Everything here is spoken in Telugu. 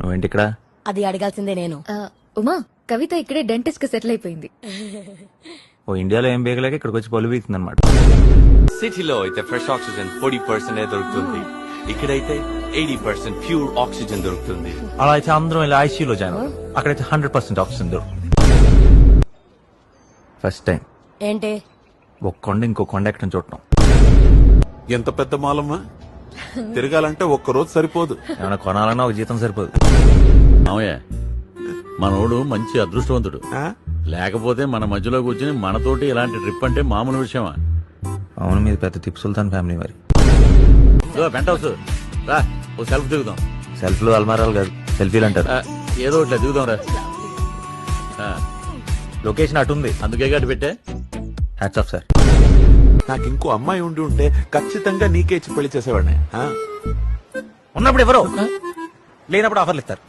నువ్వేంటి ఇక్కడ? అది అడగాల్సిందే నేను. ఉమా, కవిత ఇక్కడే డెంటిస్ట్ కి సెటిల్ అయిపోయింది. ఓ ఇండియాలో ఏం బేగలేక ఇక్కడికి వచ్చి పళ్ళు వీక్తుంది అనమాట. సిటీలో అయితే ఫ్రెష్ ఆక్సిజన్ 40% దొరుకుతుంది, ఇక్కడైతే 80% ప్యూర్ ఆక్సిజన్ దొరుకుతుంది. అలా అయితే అందరం ఇలా ఐసీయూలో జాయిన్ అవుతాం. అక్కడైతే 100% ఆక్సిజన్ దొరుకుతుంది. ఫస్ట్ టైం ఏంటి? ఒక కొండ ఇంకో కొండ ఎక్కడం చూడటం. ఎంత పెద్ద మాలమ్మా, తిరగాలంటే ఒక్కరోజు సరిపోదు. ఏమైనా కొనాలన్నా ఒక జీతం సరిపోదు. అవుయా, మనోడు మంచి అదృష్టవంతుడు. ఆ? లేకపోతే మన మధ్యలో కూర్చుని మనతోటి ఇలాంటి ట్రిప్ అంటే మామూలు విషయమా? అవును, మీది పెద్ద టిప్ సుల్తాన్ ఫ్యామిలీ మరి. పెంట్ హౌస్ రా, ఓ సెల్ఫ్ దిగుదాం. సెల్ఫ్లు అల్మారాలు కాదు, సెల్ఫీలు అంటారు. ఏదో ఒకటి దిగుదాం రా. లొకేషన్ అటుంది, అందుకే గట్టి పెట్టే. Hats off sir. నాకు ఇంకో అమ్మాయి ఉండి ఉంటే ఖచ్చితంగా నీకే ఇచ్చి పెళ్లి చేసేవాడిని. ఉన్నప్పుడు ఎవరో లేనప్పుడు ఆఫర్లు ఇస్తారు.